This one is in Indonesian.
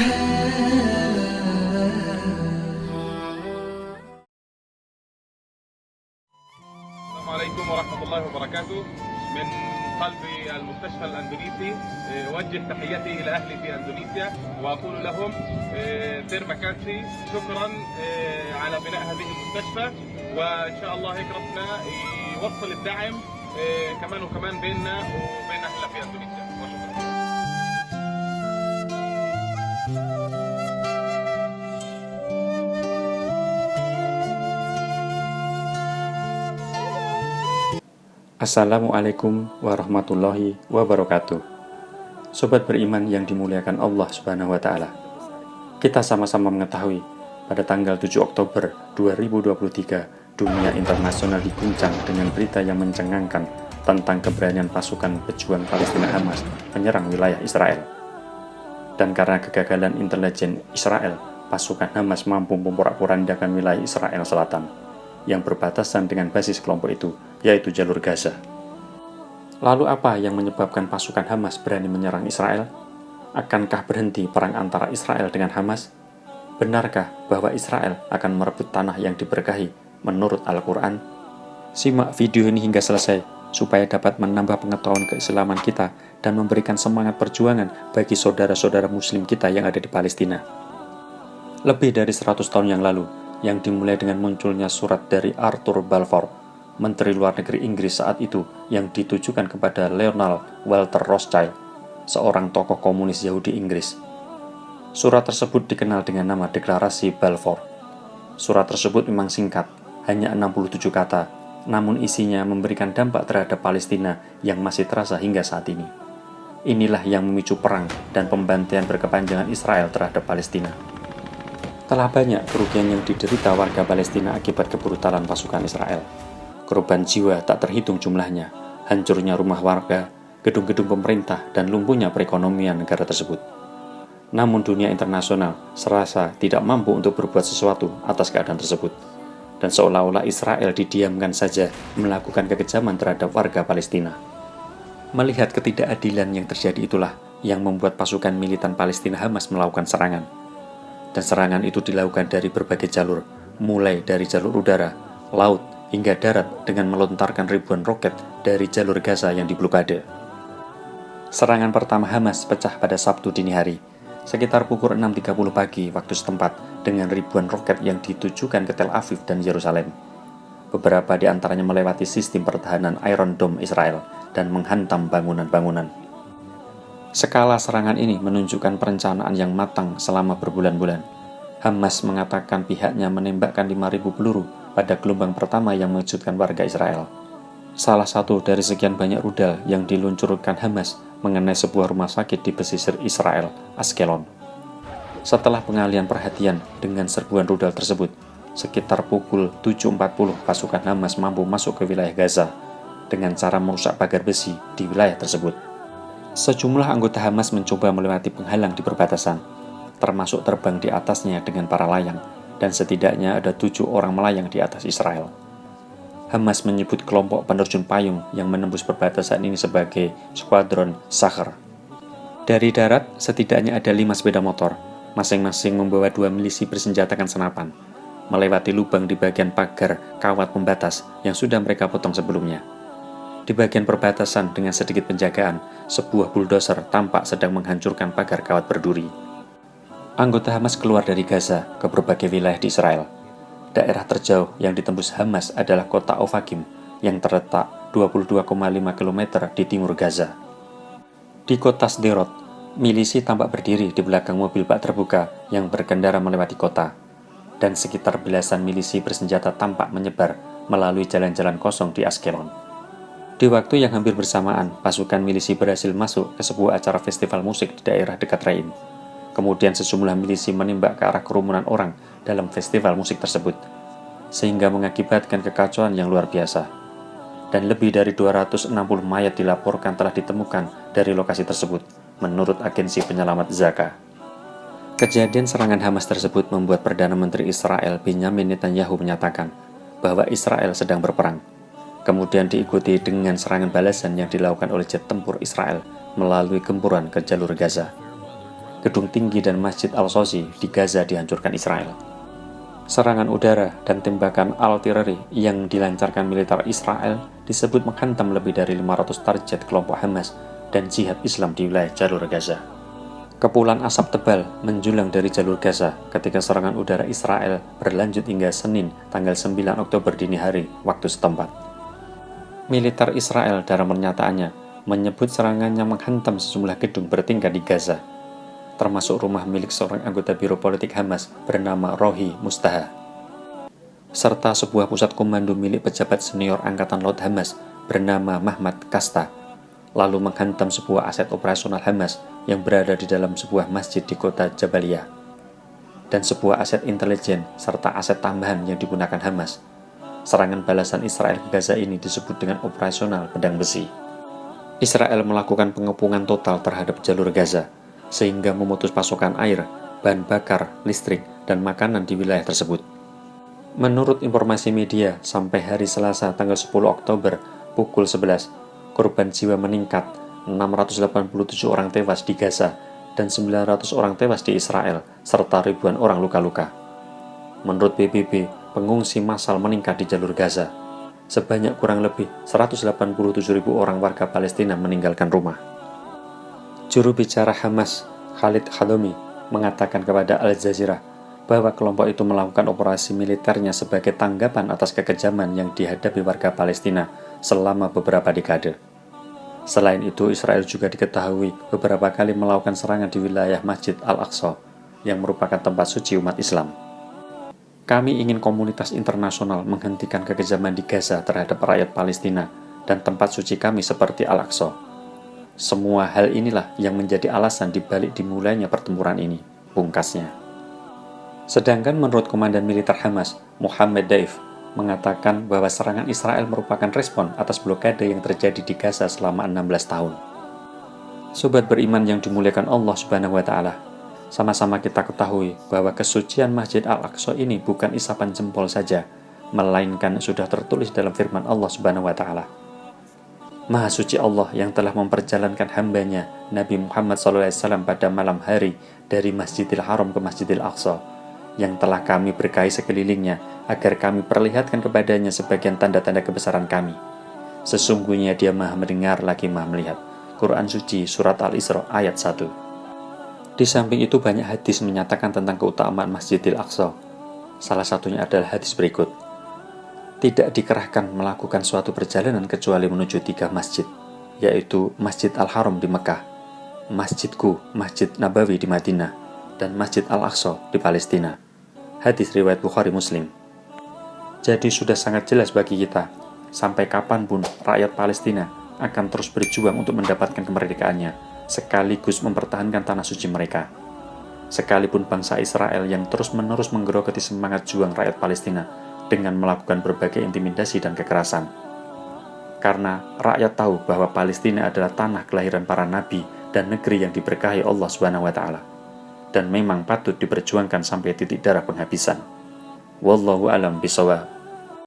Assalamualaikum warahmatullahi wabarakatuh. من قلب المستشفى الأندونيسي أوجه تحياتي إلى أهلي في أندونيسيا وأقول لهم تيرما كاسي شكرا على بناء هذه المستشفى، وإن شاء الله هيك ربنا يوصل الدعم كمان وكمان بيننا وبين أهلنا في أندونيسيا. وشكرا. Assalamualaikum warahmatullahi wabarakatuh. Sobat beriman yang dimuliakan Allah Subhanahu wa Ta'ala, kita sama-sama mengetahui pada tanggal 7 Oktober 2023 dunia internasional diguncang dengan berita yang mencengangkan tentang keberanian pasukan pejuang Palestina Hamas menyerang wilayah Israel. Dan karena kegagalan intelijen Israel, pasukan Hamas mampu memporak-porandakan wilayah Israel Selatan yang berbatasan dengan basis kelompok itu, yaitu jalur Gaza. Lalu apa yang menyebabkan pasukan Hamas berani menyerang Israel? Akankah berhenti perang antara Israel dengan Hamas? Benarkah bahwa Israel akan merebut tanah yang diberkahi menurut Al-Quran? Simak video ini hingga selesai supaya dapat menambah pengetahuan keislaman kita dan memberikan semangat perjuangan bagi saudara-saudara muslim kita yang ada di Palestina. Lebih dari 100 tahun yang lalu, yang dimulai dengan munculnya surat dari Arthur Balfour, Menteri Luar Negeri Inggris saat itu, yang ditujukan kepada Leonard Walter Rothschild, seorang tokoh komunis Yahudi Inggris. Surat tersebut dikenal dengan nama Deklarasi Balfour. Surat tersebut memang singkat, hanya 67 kata, namun isinya memberikan dampak terhadap Palestina yang masih terasa hingga saat ini. Inilah yang memicu perang dan pembantaian berkepanjangan Israel terhadap Palestina. Telah banyak kerugian yang diderita warga Palestina akibat kebrutalan pasukan Israel. Korban jiwa tak terhitung jumlahnya, hancurnya rumah warga, gedung-gedung pemerintah, dan lumpuhnya perekonomian negara tersebut. Namun dunia internasional serasa tidak mampu untuk berbuat sesuatu atas keadaan tersebut, dan seolah-olah Israel didiamkan saja melakukan kekejaman terhadap warga Palestina. Melihat ketidakadilan yang terjadi itulah yang membuat pasukan militan Palestina Hamas melakukan serangan. Dan serangan itu dilakukan dari berbagai jalur, mulai dari jalur udara, laut, hingga darat dengan melontarkan ribuan roket dari jalur Gaza yang diblokade. Serangan pertama Hamas pecah pada Sabtu dini hari, sekitar pukul 6.30 pagi waktu setempat dengan ribuan roket yang ditujukan ke Tel Aviv dan Yerusalem. Beberapa di antaranya melewati sistem pertahanan Iron Dome Israel dan menghantam bangunan-bangunan. Skala serangan ini menunjukkan perencanaan yang matang selama berbulan-bulan. Hamas mengatakan pihaknya menembakkan 5.000 peluru pada gelombang pertama yang mengejutkan warga Israel. Salah satu dari sekian banyak rudal yang diluncurkan Hamas mengenai sebuah rumah sakit di pesisir Israel, Ashkelon. Setelah pengalihan perhatian dengan serbuan rudal tersebut, sekitar pukul 7.40 pasukan Hamas mampu masuk ke wilayah Gaza dengan cara merusak pagar besi di wilayah tersebut. Sejumlah anggota Hamas mencoba melewati penghalang di perbatasan, termasuk terbang di atasnya dengan para layang, dan setidaknya ada 7 orang melayang di atas Israel. Hamas menyebut kelompok penerjun payung yang menembus perbatasan ini sebagai Skuadron Sa'ar. Dari darat, setidaknya ada 5 sepeda motor, masing-masing membawa 2 milisi bersenjatakan senapan, melewati lubang di bagian pagar kawat pembatas yang sudah mereka potong sebelumnya. Di bagian perbatasan dengan sedikit penjagaan, sebuah bulldozer tampak sedang menghancurkan pagar kawat berduri. Anggota Hamas keluar dari Gaza ke berbagai wilayah di Israel. Daerah terjauh yang ditembus Hamas adalah kota Ofakim yang terletak 22,5 km di timur Gaza. Di kota Sderot, milisi tampak berdiri di belakang mobil bak terbuka yang berkendara melewati kota, dan sekitar belasan milisi bersenjata tampak menyebar melalui jalan-jalan kosong di Ashkelon. Di waktu yang hampir bersamaan, pasukan milisi berhasil masuk ke sebuah acara festival musik di daerah dekat Rein. Kemudian sejumlah milisi menembak ke arah kerumunan orang dalam festival musik tersebut, sehingga mengakibatkan kekacauan yang luar biasa. Dan lebih dari 260 mayat dilaporkan telah ditemukan dari lokasi tersebut, menurut agensi penyelamat Zaka. Kejadian serangan Hamas tersebut membuat Perdana Menteri Israel Benjamin Netanyahu menyatakan bahwa Israel sedang berperang. Kemudian diikuti dengan serangan balasan yang dilakukan oleh jet tempur Israel melalui gempuran ke jalur Gaza. gedung tinggi dan Masjid Al-Sosi di Gaza dihancurkan Israel. Serangan udara dan tembakan artileri yang dilancarkan militer Israel disebut menghantam lebih dari 500 target kelompok Hamas dan jihad Islam di wilayah jalur Gaza. Kepulan asap tebal menjulang dari jalur Gaza ketika serangan udara Israel berlanjut hingga Senin tanggal 9 Oktober dini hari waktu setempat. Militer Israel dalam pernyataannya menyebut serangannya menghantam sejumlah gedung bertingkat di Gaza, termasuk rumah milik seorang anggota biro politik Hamas bernama Rohi Mustaha, serta sebuah pusat komando milik pejabat senior Angkatan Laut Hamas bernama Mahmad Kasta, lalu menghantam sebuah aset operasional Hamas yang berada di dalam sebuah masjid di kota Jabalia, dan sebuah aset intelijen serta aset tambahan yang digunakan Hamas. Serangan balasan Israel ke Gaza ini disebut dengan operasional pedang besi. Israel melakukan pengepungan total terhadap jalur Gaza, sehingga memutus pasokan air, bahan bakar, listrik, dan makanan di wilayah tersebut. Menurut informasi media, sampai hari Selasa tanggal 10 Oktober pukul 11, korban jiwa meningkat, 687 orang tewas di Gaza, dan 900 orang tewas di Israel, serta ribuan orang luka-luka. Menurut PBB, pengungsi massal meningkat di jalur Gaza. Sebanyak kurang lebih 187.000 orang warga Palestina meninggalkan rumah. Juru bicara Hamas, Khalid Khalomi, mengatakan kepada Al Jazeera bahwa kelompok itu melakukan operasi militernya sebagai tanggapan atas kekejaman yang dihadapi warga Palestina selama beberapa dekade. Selain itu, Israel juga diketahui beberapa kali melakukan serangan di wilayah Masjid Al-Aqsa, yang merupakan tempat suci umat Islam. Kami ingin komunitas internasional menghentikan kekejaman di Gaza terhadap rakyat Palestina dan tempat suci kami seperti Al-Aqsa. Semua hal inilah yang menjadi alasan dibalik dimulainya pertempuran ini, pungkasnya. Sedangkan menurut Komandan Militer Hamas, Muhammad Daif, mengatakan bahwa serangan Israel merupakan respon atas blokade yang terjadi di Gaza selama 16 tahun. Sobat beriman yang dimuliakan Allah Subhanahu wa Ta'ala, sama-sama kita ketahui bahwa kesucian Masjid Al-Aqsa ini bukan isapan jempol saja, melainkan sudah tertulis dalam firman Allah Subhanahu wa Ta'ala. Maha suci Allah yang telah memperjalankan hambanya Nabi Muhammad SAW pada malam hari dari Masjidil Haram ke Masjidil Aqsa, yang telah kami berkahi sekelilingnya agar kami perlihatkan kepadanya sebagian tanda-tanda kebesaran kami. Sesungguhnya dia maha mendengar lagi maha melihat. Quran Suci Surat Al-Isra ayat 1. Di samping itu banyak hadis menyatakan tentang keutamaan Masjidil Aqsa. Salah satunya adalah hadis berikut. Tidak dikerahkan melakukan suatu perjalanan kecuali menuju 3 masjid, yaitu Masjid Al-Haram di Mekah, Masjidku, Masjid Nabawi di Madinah, dan Masjid Al-Aqsa di Palestina. Hadis riwayat Bukhari Muslim. Jadi sudah sangat jelas bagi kita, sampai kapanpun rakyat Palestina akan terus berjuang untuk mendapatkan kemerdekaannya, sekaligus mempertahankan tanah suci mereka. Sekalipun bangsa Israel yang terus-menerus menggerogoti semangat juang rakyat Palestina dengan melakukan berbagai intimidasi dan kekerasan. Karena rakyat tahu bahwa Palestina adalah tanah kelahiran para nabi dan negeri yang diberkahi Allah Subhanahu wa Ta'ala, dan memang patut diperjuangkan sampai titik darah penghabisan. Wallahu a'lam bishawab.